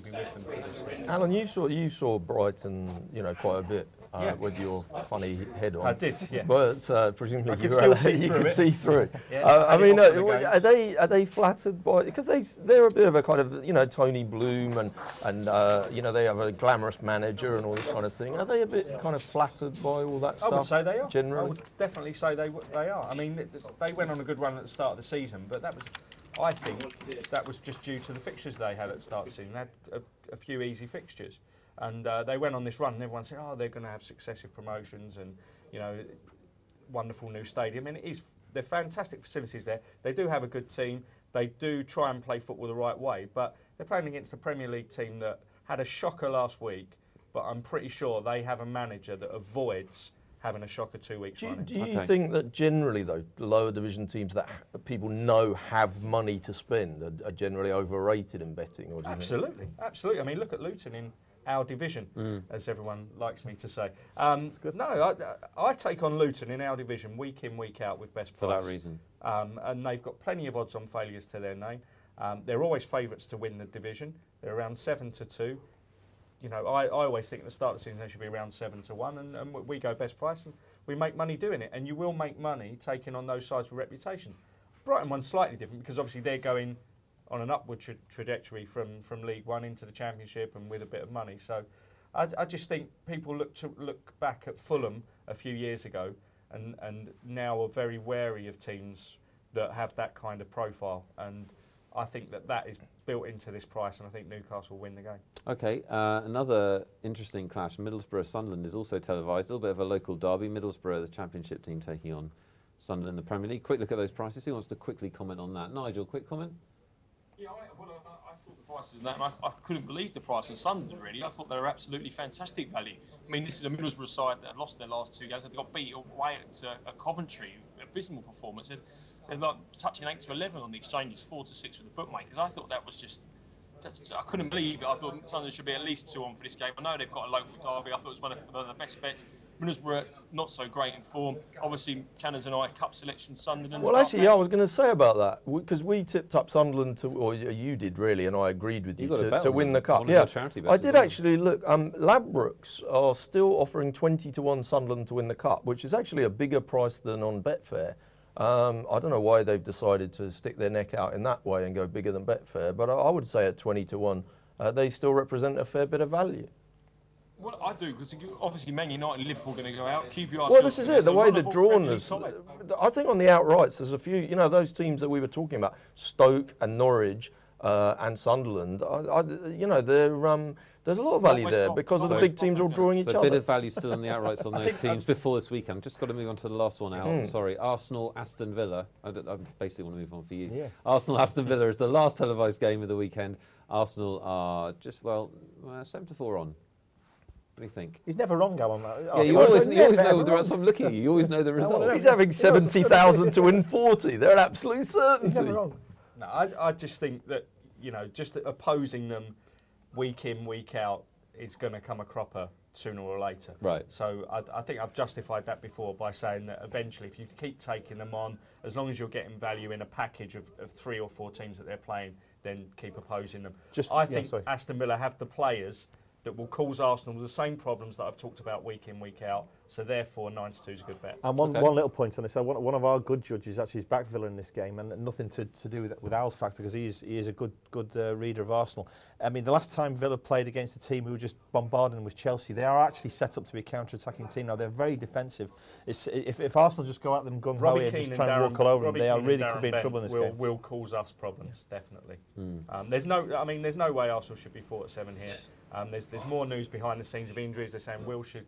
S4: be with them for this.
S3: Alan, you saw Brighton, quite a bit with your funny head on.
S4: I did, yeah.
S3: But presumably you could see through it.
S4: Yeah,
S3: I mean, are they flattered by, because they're a bit of a kind of Tony Bloom and they have a glamorous manager and all this kind of thing. Are they a bit kind of flattered by all that stuff?
S4: I would say they are.
S3: Generally,
S4: I would definitely say they are. I mean, they went on a good run at the start of the season, but I think that was just due to the fixtures they had at the start of the season. They had a few easy fixtures, and they went on this run, and everyone said, they're going to have successive promotions and, wonderful new stadium. And they're fantastic facilities there. They do have a good team. They do try and play football the right way, but they're playing against a Premier League team that had a shocker last week, but I'm pretty sure they have a manager that avoids having a shocker 2 weeks running.
S3: Do you think that generally, though, the lower division teams that people know have money to spend are generally overrated in betting? Or do you
S4: Absolutely. I mean, look at Luton in our division, as everyone likes me to say. No, I take on Luton in our division week in, week out with best price.
S1: For that reason.
S4: And they've got plenty of odds on failures to their name. They're always favourites to win the division. They're around 7-2. You know, I always think at the start of the season they should be around 7-1, and we go best price and we make money doing it. And you will make money taking on those sides with reputation. Brighton one's slightly different because obviously they're going on an upward trajectory from League One into the Championship and with a bit of money. So I just think people look back at Fulham a few years ago and now are very wary of teams that have that kind of profile. And I think that is built into this price, and I think Newcastle will win the game.
S1: Okay, another interesting clash. Middlesbrough-Sunderland is also televised. A little bit of a local derby. Middlesbrough, the Championship team, taking on Sunderland in the Premier League. Quick look at those prices. Who wants to quickly comment on that? Nigel, quick comment?
S6: Yeah, I thought the prices and that, and I couldn't believe the price on Sunderland, really. I thought they were absolutely fantastic value. I mean, this is a Middlesbrough side that have lost their last 2 games. They got beat away at Coventry, abysmal performance. They're like touching 8-11 on the exchanges, 4-6 with the bookmakers. I thought that was just... I couldn't believe it. I thought Sunderland should be at least 2 on for this game. I know they've got a local derby. I thought it was one of the best bets. Middlesbrough not so great in form. Obviously, Channers and I, cup selection, Sunderland.
S3: Well, actually, yeah, I was going to say about that because we tipped up Sunderland to, or you did really, and I agreed with you to win the cup. Yeah, I did actually look. Ladbrokes are still offering 20-1 Sunderland to win the cup, which is actually a bigger price than on Betfair. I don't know why they've decided to stick their neck out in that way and go bigger than Betfair, but I would say at 20-1, they still represent a fair bit of value.
S6: Well, I do, because obviously Man United and Liverpool are going to go out. QPR.
S3: Well, this is it. The way they're drawn is. I think on the outrights, there's a few. You know, those teams that we were talking about, Stoke and Norwich and Sunderland. You know, there's a lot of value there because of the big teams all drawing each other.
S1: A bit of value still on the outrights on those teams before this weekend. Just got to move on to the last one out. Sorry, Arsenal, Aston Villa. I basically want to move on for you. Yeah. Arsenal, Aston Villa is the last televised game of the weekend. Arsenal are just 7-4 on. What do you think?
S2: He's never wrong, Gal, on that.
S1: Yeah, you always know the result. I'm looking at you. You always know the result.
S3: He's having 70,000 to win 40. They're an absolute certainty.
S2: He's never wrong.
S4: No, I just think that, you know, just opposing them week in, week out is going to come a cropper sooner or later.
S1: Right.
S4: So I think I've justified that before by saying that eventually, if you keep taking them on, as long as you're getting value in a package of 3 or 4 teams that they're playing, then keep opposing them. I think Aston Villa have the players that will cause Arsenal the same problems that I've talked about week in, week out. So therefore, 9-2 is a good bet.
S2: And one little point on this: one of our good judges actually is back Villa in this game, and nothing to do with Al's factor because he is a good reader of Arsenal. I mean, the last time Villa played against a team who were just bombarding them was Chelsea. They are actually set up to be a counter-attacking team now. They're very defensive. If Arsenal just go at them gung ho and just try and walk all over them, they are really could be in trouble in this game.
S4: Will cause us problems, definitely. There's no way Arsenal should be 4-7 here. There's more news behind the scenes of injuries. They're saying Wilshere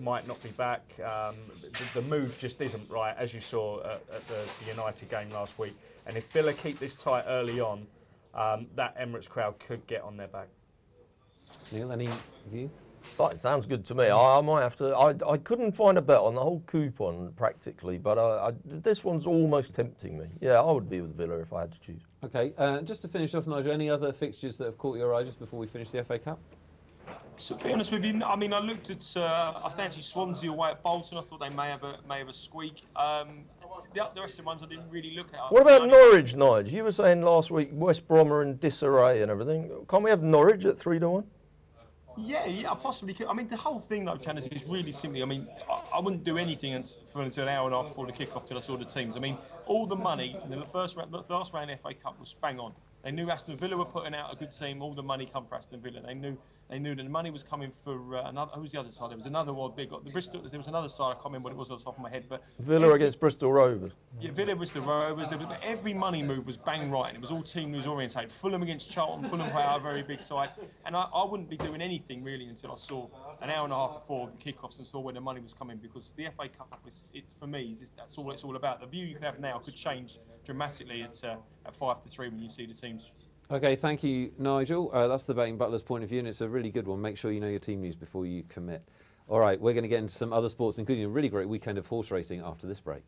S4: might not be back. The mood just isn't right, as you saw at the United game last week. And if Villa keep this tight early on, that Emirates crowd could get on their back.
S1: Neil, any view?
S3: Oh, it sounds good to me. I might have to. I couldn't find a bet on the whole coupon practically, but this one's almost tempting me. Yeah, I would be with Villa if I had to choose.
S1: Okay, just to finish off, Nigel, any other fixtures that have caught your eye just before we finish the FA Cup?
S6: To be honest with you, I mean, I looked at I fancied Swansea away at Bolton. I thought they may have a squeak. The rest of the ones I didn't really look at.
S3: What about Norwich, Nigel? You were saying last week West Brom are in disarray and everything. Can't we have Norwich at 3-1?
S6: Yeah, I possibly could. I mean, the whole thing, though, Channers, is really simply, I mean, I wouldn't do anything until an hour and a half before the kick-off till I saw the teams. I mean, all the money in the last round of the FA Cup was bang on. They knew Aston Villa were putting out a good team. All the money come for Aston Villa. They knew that the money was coming for another. Who's the other side? There was another one big. The Bristol. There was another side. I can't remember what it was off the top of my head. But
S3: Villa against Bristol Rovers.
S6: Yeah, Villa Bristol Rovers. But every money move was bang right, and it was all team news orientated. Fulham against Cheltenham. Fulham play a very big side, and I wouldn't be doing anything really until I saw an hour and a half before the kickoffs and saw where the money was coming, because the FA Cup for me that's all it's all about. The view you can have now could change dramatically at 5-3 when you see the teams.
S1: Okay, thank you, Nigel. That's the Betting Butler's point of view, and it's a really good one. Make sure you know your team news before you commit. All right, we're going to get into some other sports, including a really great weekend of horse racing after this break.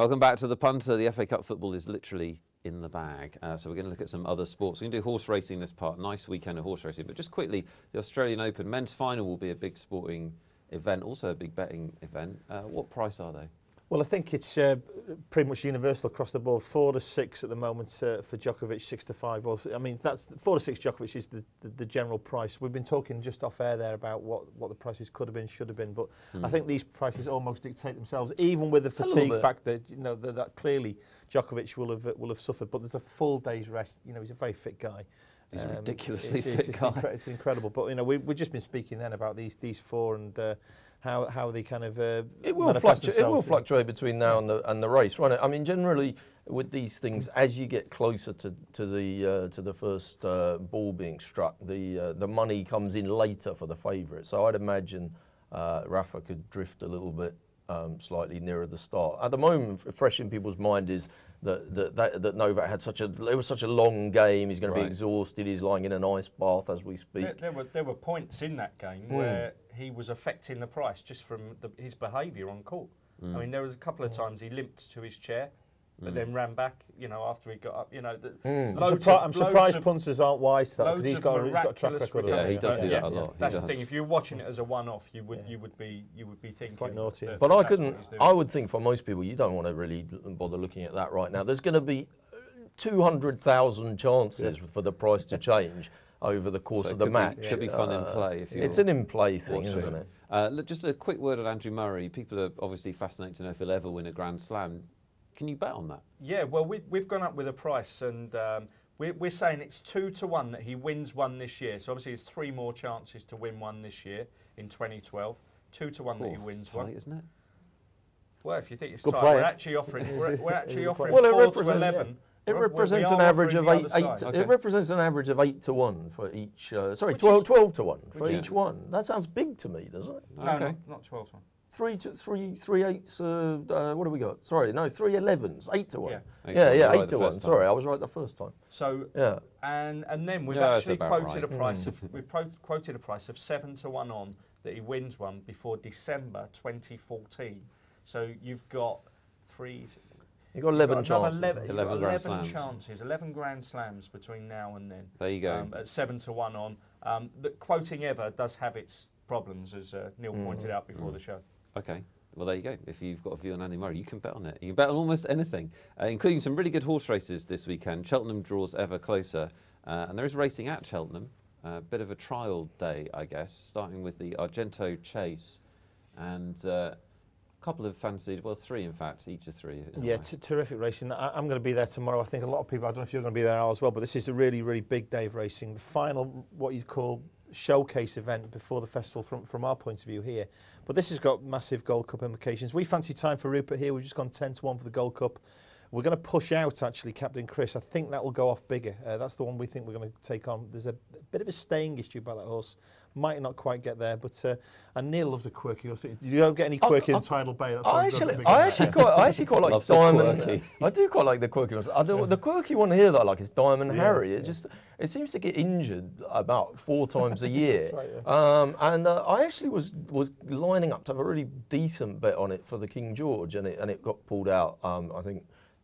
S1: Welcome back to the Punter. The FA Cup football is literally in the bag. So we're going to look at some other sports. We're going to do horse racing this part. Nice weekend of horse racing. But just quickly, the Australian Open men's final will be a big sporting event, also a big betting event. What price are they?
S2: Well, I think it's pretty much universal across the board. 4 to 6 at the moment for Djokovic, 6 to 5. Well, I mean, that's 4 to 6 Djokovic is the general price. We've been talking just off air there about what the prices could have been, should have been, but I think these prices almost dictate themselves, even with the fatigue factor. You know that clearly Djokovic will have suffered, but there's a full day's rest. You know, he's a very fit guy.
S1: He's a ridiculously fit guy.
S2: It's incredible. But you know, we've just been speaking then about these four and how they kind of
S3: it will fluctuate between now and the race, right? I mean, generally with these things, as you get closer to the first ball being struck, the money comes in later for the favourite. So I'd imagine Rafa could drift a little bit slightly nearer the start. At the moment, fresh in people's mind is that Novak had it was such a long game. He's going to be exhausted. He's lying in an ice bath as we speak.
S4: There were points in that game where he was affecting the price just from his behaviour on court. I mean, there was a couple of times he limped to his chair, but then ran back. You know, after he got up. You know,
S2: I'm surprised punters aren't wise to that because he's got a track record.
S1: Yeah, he does do that a lot.
S4: That's the thing. If you're watching it as a one-off, you would be thinking. It's
S2: quite naughty.
S3: But I would think for most people, you don't want to really bother looking at that right now. There's going to be 200,000 chances for the price to change over the course of the match.
S1: It could be fun in play.
S3: It's an in-play thing, isn't it?
S1: Look, just a quick word on Andrew Murray. People are obviously fascinated to know if he'll ever win a Grand Slam. Can you bet on that?
S4: Yeah, well, we've gone up with a price, and we're saying it's 2 to 1 that he wins one this year. So obviously, there's 3 more chances to win one this year in 2012. 2 to 1 that he wins one,
S1: isn't it?
S4: Well, if you think it's tight, we're actually offering. We're actually offering
S3: well,
S4: 4 to 11.
S3: It represents an average of 8. It represents an average of 8 to 1 for each. 12 to 1 for each one. That sounds big to me, doesn't it?
S4: No, not 12 to 1.
S3: 3 8s. What have we got? Sorry, no, 3 11s. 8 to 1.
S1: Yeah,
S3: 8 to 1. Sorry, I was right the first time.
S4: So and then we've actually quoted a price of 7 to 1 on that he wins one before December 2014. So you've got 3.
S3: You've got 11 chances.
S4: 11 chances, 11 Grand Slams between now and then.
S1: There you go.
S4: At 7 to 1 on. The quoting ever does have its problems, as Neil pointed out before the show.
S1: Okay. Well, there you go. If you've got a view on Andy Murray, you can bet on it. You can bet on almost anything, including some really good horse races this weekend. Cheltenham draws ever closer. And there is racing at Cheltenham. A bit of a trial day, I guess, starting with the Argento Chase. And a couple of fancied, well, 3 in fact, each of 3.
S2: Yeah, terrific racing. I'm going to be there tomorrow. I think a lot of people, I don't know if you're going to be there as well, but this is a really, really big day of racing. The final, what you'd call showcase event before the festival from our point of view here. But this has got massive Gold Cup implications. We fancy time for Rupert here. We've just gone 10 to 1 for the Gold Cup. We're going to push out, actually, Captain Chris. I think that will go off bigger. That's the one we think we're going to take on. There's a bit of a staying issue about that horse. Might not quite get there, but and Neil loves a quirky horse. You don't get any quirky in Tidal Bay. That's
S3: I actually quite like Diamond. I do quite like the quirky ones. The quirky one here that I like is Diamond Harry. It seems to get injured about 4 times a year. Right, and I actually was lining up to have a really decent bet on it for the King George, and it got pulled out. I think.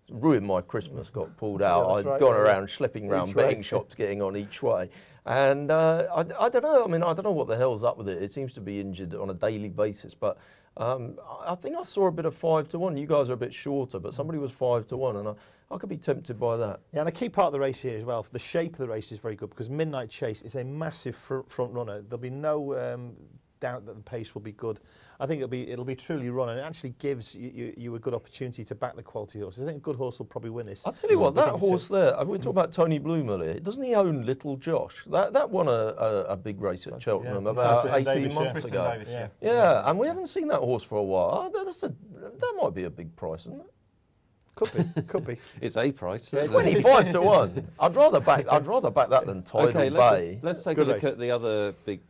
S3: Ruined my Christmas, got pulled out. I'd gone around schlepping around betting shops, getting on each way. And I don't know, I mean, I don't know what the hell's up with it. It seems to be injured on a daily basis. But I think I saw a bit of 5 to 1. You guys are a bit shorter, but somebody was 5 to 1. And I could be tempted by that.
S2: Yeah, and a key part of the race here as well, the shape of the race is very good because Midnight Chase is a massive front runner. There'll be no doubt that the pace will be good. I think it'll be truly run, and it actually gives you a good opportunity to back the quality horses. I think a good horse will probably win this.
S3: I'll tell you what, that horse there, we talked about Tony Bloom earlier, doesn't he own Little Josh? That won a big race at Cheltenham about 18 months ago. Yeah, and we haven't seen that horse for a while. That might be a big price, isn't it?
S2: Could be.
S1: It's a price.
S3: 25 to 1. I'd rather back that than Tidal Bay.
S1: Let's take a look at the other big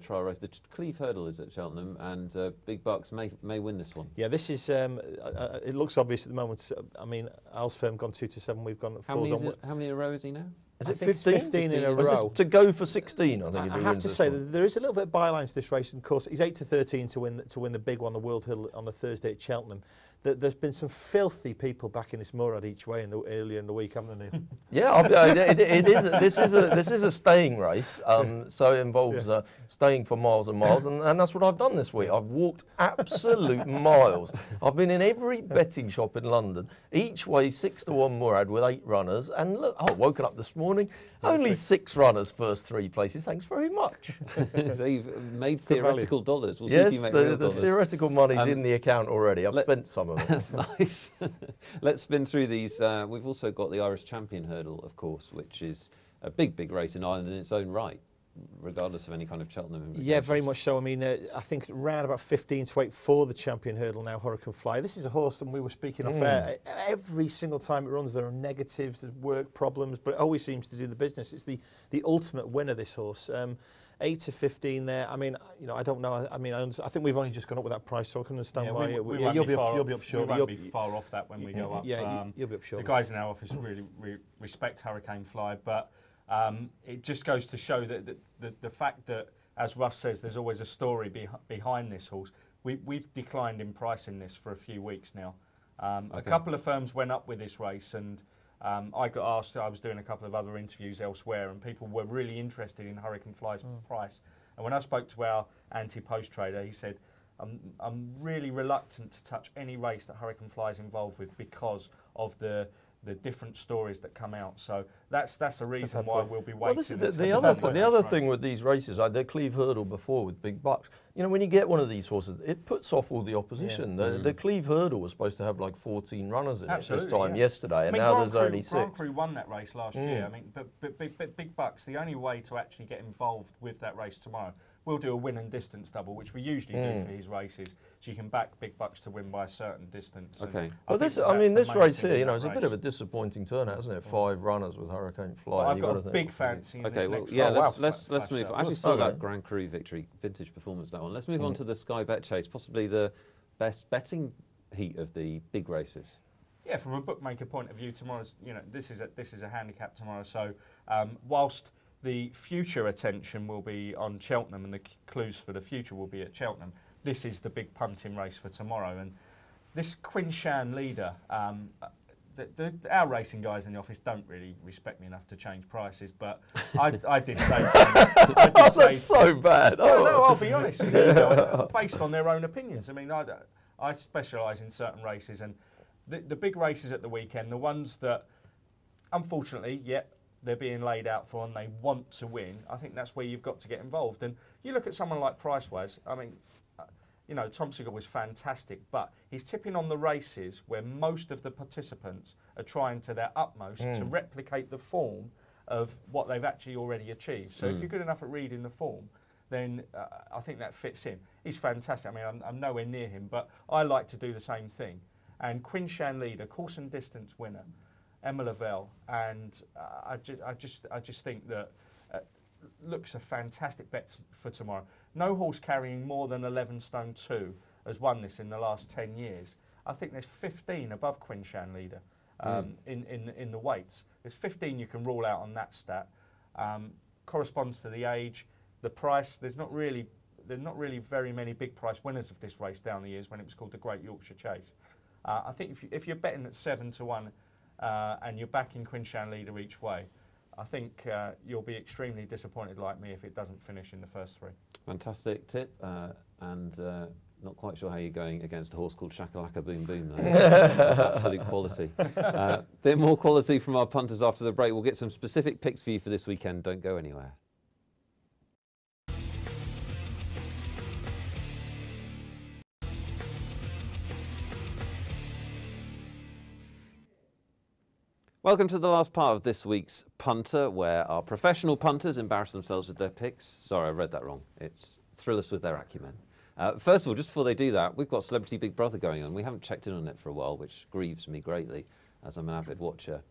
S1: trial race. The Cleve Hurdle is at Cheltenham, and Big Bucks may win this one.
S2: Yeah, this is. It looks obvious at the moment. I mean, Al's firm gone 2 to 7. We've gone 4 on.
S1: How many in a row is he now?
S2: Is it 15 in a row?
S3: To go for 16, I think.
S2: I have to say that there is a little bit of bylines to this race. And of course, he's 8 to 13 to win the big one, the World Hill, on the Thursday at Cheltenham. there's been some filthy people back in this Murad each way earlier in the week, haven't there, Neil?
S3: Yeah, it is. This is a staying race, so it involves staying for miles and miles, and that's what I've done this week. I've walked absolute miles. I've been in every betting shop in London, each way 6-1 Murad with 8 runners, and look, I've woken up this morning, only 6 runners first 3 places. Thanks very much.
S1: They've made theoretical dollars. We'll see
S3: yes,
S1: if you make real
S3: the
S1: dollars.
S3: theoretical money's in the account already. I've spent some of it.
S1: That's nice. Let's spin through these. We've also got the Irish Champion Hurdle, of course, which is a big race in Ireland in its own right, regardless of any kind of Cheltenham implications.
S2: Yeah, very much so. I mean, I think round about 15 to 8 for the Champion Hurdle now, Hurricane Fly. This is a horse, and we were speaking off air. Every single time it runs, there are negatives, there's work problems, but it always seems to do the business. It's the ultimate winner, this horse. 8 to 15 there. I mean, you know, I don't know. I mean, I think we've only just gone up with that price, so I can understand why.
S4: You'll be up short. We won't be far off that when we go up.
S2: Yeah, you'll be up short.
S4: The guys in our office really respect Hurricane Fly, but it just goes to show that the fact that, as Russ says, there's always a story behind this horse. We've declined in pricing this for a few weeks now. A couple of firms went up with this race, and I got asked. I was doing a couple of other interviews elsewhere, and people were really interested in Hurricane Fly's price. And when I spoke to our anti-post trader, he said, I'm really reluctant to touch any race that Hurricane Fly is involved with because of the different stories that come out. So that's a reason why we'll be waiting.
S3: Well, this is the other thing with these races. I did Cleve Hurdle before with big bucks. You know, when you get one of these horses, it puts off all the opposition. Yeah. The Cleve Hurdle was supposed to have like 14 runners in it this time yesterday, and now there's only 6.
S4: Grand Cru won that race last year. I mean, but big bucks. The only way to actually get involved with that race tomorrow, we'll do a win and distance double, which we usually do for his races, so you can back big bucks to win by a certain distance.
S1: Okay.
S3: Well, this race here, you know, it's a bit of a disappointing turnout, isn't it? 5 runners with Hurricane Fly.
S4: Well, I've got a big fancy in this next
S1: race. Let's move on. I actually saw that Grand Cru victory, vintage performance, that one. Let's move on to the Sky Bet Chase, possibly the best betting heat of the big races.
S4: Yeah, from a bookmaker point of view, tomorrow's, you know, this is a handicap tomorrow. So whilst the future attention will be on Cheltenham and the clues for the future will be at Cheltenham, this is the big punting race for tomorrow. And this Quinshan leader, our racing guys in the office don't really respect me enough to change prices, but I did say to them,
S3: that's so bad.
S4: No, I'll be honest, you know, based on their own opinions. I mean, I specialise in certain races, and the big races at the weekend, the ones that, unfortunately, they're being laid out for and they want to win, I think that's where you've got to get involved. And you look at someone like Pricewise, I mean, you know, Tom Seagull was fantastic, but he's tipping on the races where most of the participants are trying to their utmost to replicate the form of what they've actually already achieved. So if you're good enough at reading the form, then I think that fits in. He's fantastic. I mean, I'm nowhere near him, but I like to do the same thing. And Quinshan leader, course and distance winner, Emma Lavelle, and I just think that looks a fantastic bet for tomorrow. No horse carrying more than 11 stone 2 has won this in the last 10 years. I think there's 15 above Quinshan leader in the weights. There's 15 you can rule out on that stat. Corresponds to the age, the price. There's not really very many big price winners of this race down the years when it was called the Great Yorkshire Chase. I think if you're betting at 7 to 1 and you're backing Quinshan leader each way, I think you'll be extremely disappointed like me if it doesn't finish in the first 3.
S1: Fantastic tip, and not quite sure how you're going against a horse called Shakalaka Boom Boom, though. That's absolute quality. Bit more quality from our punters after the break. We'll get some specific picks for you for this weekend. Don't go anywhere. Welcome to the last part of this week's Punter, where our professional punters embarrass themselves with their picks. Sorry, I read that wrong. It's thrill us with their acumen. First of all, just before they do that, we've got Celebrity Big Brother going on. We haven't checked in on it for a while, which grieves me greatly, as I'm an avid watcher.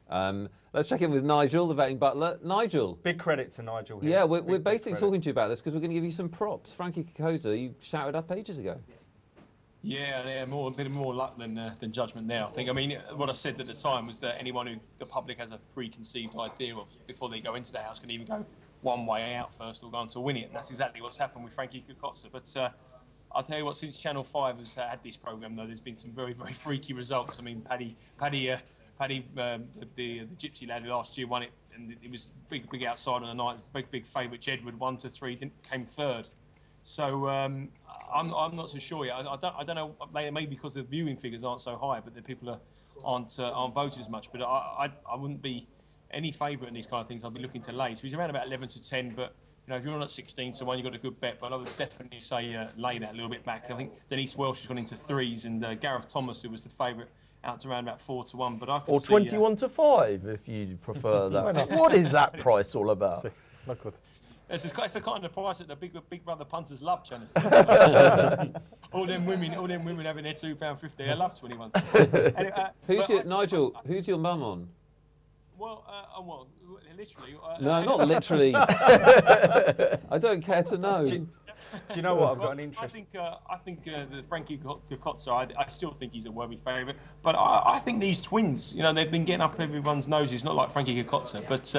S1: Let's check in with Nigel, the betting butler. Nigel.
S4: Big credit to Nigel here.
S1: Yeah, we're basically talking to you about this because we're going to give you some props. Frankie Kokoza, you shouted up ages ago.
S6: Yeah, a bit more luck than judgment there, I think. I mean, what I said at the time was that anyone who the public has a preconceived idea of before they go into the house can even go one way out first or go on to win it. And that's exactly what's happened with Frankie Kokoza. But I'll tell you what, since Channel 5 has had this programme, though, there's been some very, very freaky results. I mean, Paddy, the Gypsy lad last year won it, and it was big outside on the night. Big favourite Jedward 1-3 came third. So I'm not so sure yet. I don't know. Maybe because the viewing figures aren't so high, but the people aren't voted as much. But I wouldn't be any favourite in these kind of things. I'd be looking to lay. So he's around about 11-10, but. You know, if you're on at 16-1, you've got a good bet, but I would definitely say lay that a little bit back. I think Denise Welsh has gone into 3s, and Gareth Thomas, who was the favourite, out to around about 4-1. But I could see
S3: 21-5 if you prefer that. What is that price all about?
S2: Not good.
S6: It's the kind of price that the big brother punters love, Channels. all them women having their £2.50. They love 21. Anyway,
S1: Nigel? Who's your mum on?
S6: Well, literally.
S1: No, not literally. I don't care to know.
S4: Do you know what? I've got an interest.
S6: I think the Frankie Cocozza, I still think he's a worthy favourite. But I think these twins, you know, they've been getting up everyone's noses, not like Frankie Cocozza, but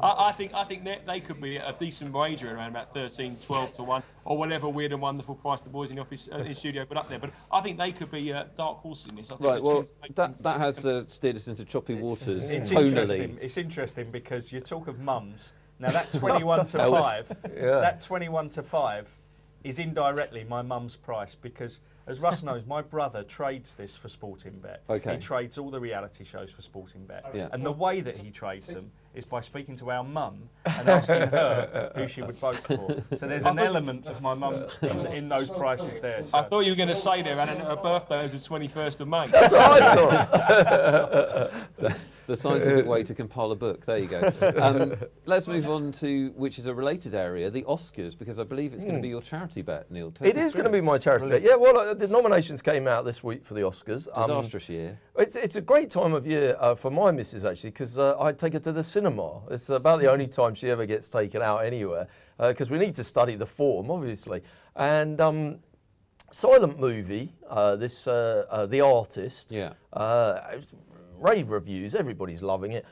S6: I think they could be a decent wager around about 13-12-1, or whatever weird and wonderful price the boys in the office in studio put up there. But I think they could be dark horses in this. I think
S1: right. Well, that has steered us into choppy waters.
S4: It's
S1: tonally.
S4: interesting. It's interesting because you talk of mums. Now that 21-5, that 21-5 is indirectly my mum's price, because as Russ knows, my brother trades this for Sporting Bet.
S1: Okay.
S4: He trades all the reality shows for Sporting Bet.
S1: Yeah.
S4: And the way that he trades them is by speaking to our mum and asking her who she would vote for. So there's an element of my mum in those prices there. So.
S6: I thought you were going to say there, and her birthday is the 21st of May.
S3: That's what I thought.
S1: The scientific way to compile a book. There you go. Let's move on to, which is a related area, the Oscars, because I believe it's going to be your charity bet, Neil.
S3: It is going to be my charity bet. Yeah, well, the nominations came out this week for the Oscars.
S1: Disastrous year.
S3: It's a great time of year for my missus, actually, because I take her to the cinema. It's about the only time she ever gets taken out anywhere, because we need to study the form, obviously. And silent movie, The Artist.
S1: Yeah.
S3: Rave reviews, everybody's loving it.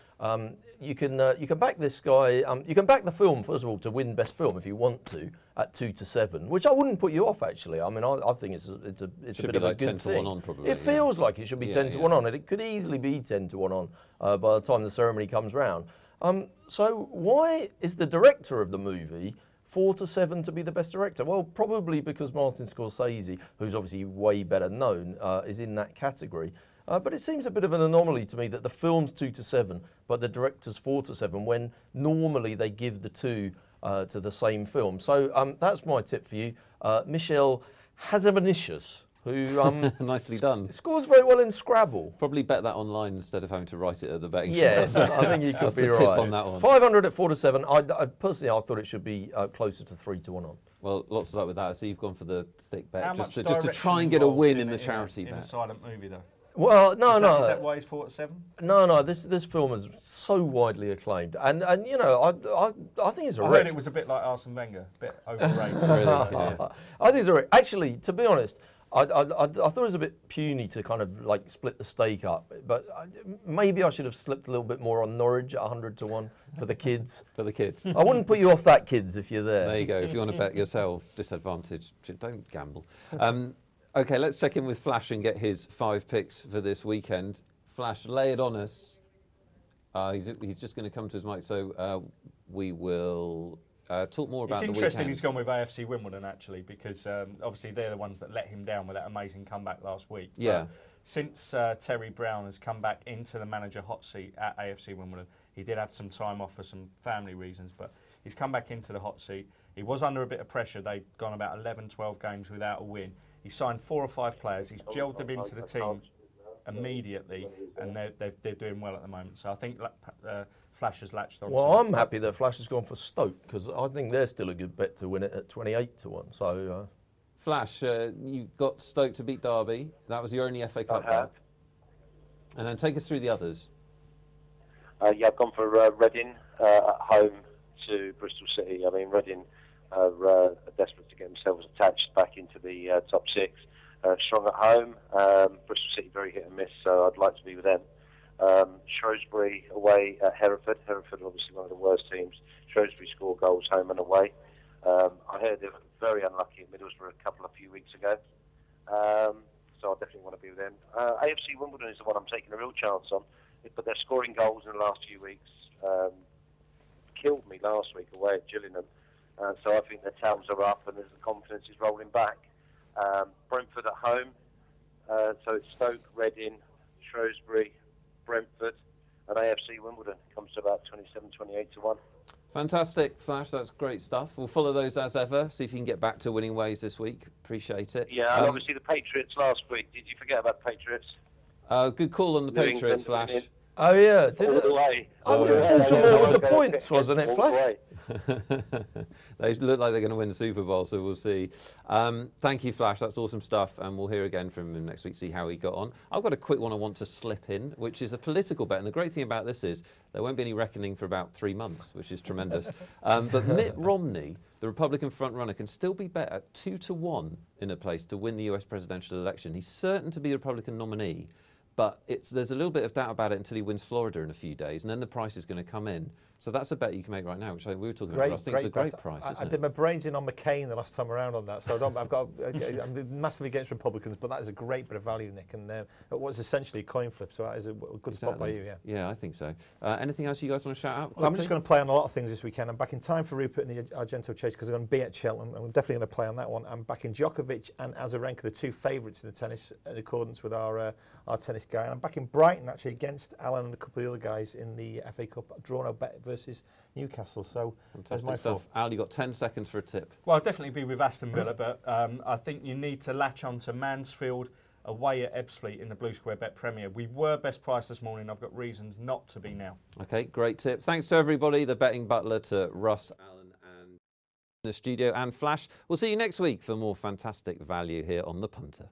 S3: You can back this guy. You can back the film first of all to win best film if you want to at 2-7, which I wouldn't put you off actually. I mean, I think it's a bit of a good thing.
S1: 10-1 on probably.
S3: It feels like it should be 10-1 on, and it could easily be 10-1 on by the time the ceremony comes round. So why is the director of the movie 4-7 to be the best director? Well, probably because Martin Scorsese, who's obviously way better known, is in that category. But it seems a bit of an anomaly to me that the film's 2-7, but the director's 4-7, when normally they give the two to the same film. So that's my tip for you. Michelle Hazanavicius, who
S1: nicely done.
S3: Scores very well in Scrabble.
S1: Probably bet that online instead of having to write it at the betting
S3: Yes,
S1: shop.
S3: I think you could
S1: That's
S3: be
S1: the
S3: right.
S1: tip on that one.
S3: 500 at 4-7. I personally, I thought it should be closer to 3-1 on.
S1: Well, lots of luck with that. So you've gone for the thick bet,
S4: How
S1: just
S4: much
S1: to try and get a win in the charity
S4: in a
S1: bet.
S4: silent movie, though?
S3: Well, no.
S4: Is that why he's 4-7?
S3: No. This film is so widely acclaimed, and you know, I think it's a.
S4: I heard it was a bit like Arsene Wenger, a bit overrated.
S1: Really? Yeah.
S3: I think it's a. Actually, to be honest, I thought it was a bit puny to kind of like split the stake up, but maybe I should have slipped a little bit more on Norwich at 100-1 for the kids.
S1: For the kids.
S3: I wouldn't put you off that, kids, if you're there.
S1: There you go. If you want to bet yourself, disadvantage, don't gamble. Okay, let's check in with Flash and get his 5 picks for this weekend. Flash, lay it on us. He's just going to come to his mic, so we will talk more about the weekend.
S4: It's interesting he's gone with AFC Wimbledon, actually, because obviously they're the ones that let him down with that amazing comeback last week.
S1: Yeah.
S4: Since Terry Brown has come back into the manager hot seat at AFC Wimbledon, he did have some time off for some family reasons, but he's come back into the hot seat. He was under a bit of pressure. They'd gone about 11, 12 games without a win. He signed 4 or 5 players. He's gelled them into the team immediately, and they're doing well at the moment. So I think Flash has latched on.
S3: Well, I'm happy that Flash has gone for Stoke, because I think they're still a good bet to win it at 28-1. So,
S1: Flash, you got Stoke to beat Derby. That was your only FA Cup bet. And then take us through the others.
S5: Yeah, I've gone for Reading at home to Bristol City. I mean, Reading are desperate to get themselves attached back into the top 6. Strong at home. Bristol City very hit and miss, so I'd like to be with them. Shrewsbury away at Hereford. Hereford obviously one of the worst teams. Shrewsbury score goals home and away. I heard they were very unlucky at Middlesbrough a few weeks ago. So I definitely want to be with them. AFC Wimbledon is the one I'm taking a real chance on. But they're scoring goals in the last few weeks. Killed me last week away at Gillingham. So I think their towns are up and the confidence is rolling back. Brentford at home. So it's Stoke, Reading, Shrewsbury, Brentford, and AFC Wimbledon. Comes to about 27, 28 to 1.
S1: Fantastic, Flash. That's great stuff. We'll follow those as ever. See if you can get back to winning ways this week. Appreciate it.
S5: Yeah, and obviously the Patriots last week. Did you forget about the Patriots?
S1: Good call on the
S5: New
S1: Patriots,
S5: England
S1: Flash.
S3: Oh yeah, did
S5: All
S3: it?
S5: the way.
S3: Oh,
S5: All the way.
S3: Baltimore with the
S5: Yeah,
S3: points, wasn't it,
S5: all the
S3: Flash?
S5: way.
S1: They look like they're going to win the Super Bowl, so we'll see. Thank you, Flash. That's awesome stuff, and we'll hear again from him next week, see how he got on. I've got a quick one I want to slip in, which is a political bet, and the great thing about this is there won't be any reckoning for about 3 months, which is tremendous. But Mitt Romney, the Republican frontrunner, can still be bet at 2 to 1 in a place to win the US presidential election. He's certain to be a Republican nominee, but there's a little bit of doubt about it until he wins Florida in a few days, and then the price is going to come in. So that's a bet you can make right now, which we were talking about. I think it's a great price, isn't
S2: I
S1: it?
S2: did my brains in on McCain the last time around on that, so I'm massively against Republicans, but that is a great bit of value, Nick, and what's essentially a coin flip, so that is a good spot by you, yeah.
S1: Yeah, I think so. Anything else you guys want to shout out?
S2: Well, I'm just going to play on a lot of things this weekend. I'm back in time for Rupert and the Argento Chase because I'm going to be at Cheltenham. I'm definitely going to play on that one. I'm back in Djokovic and Azarenka, the 2 favourites in the tennis, in accordance with our tennis guy. And I'm back in Brighton, actually, against Alan and a couple of the other guys in the FA Cup, draw-no bet versus Newcastle. So that's my
S1: stuff. Al, you got 10 seconds for a tip.
S4: Well, I'll definitely be with Aston Villa, but I think you need to latch on to Mansfield away at Ebbsfleet in the Blue Square Bet Premier. We were best price this morning. I've got reasons not to be now.
S1: Okay, great tip. Thanks to everybody, the betting butler, to Russ, Alan, and the studio, and Flash. We'll see you next week for more fantastic value here on The Punter.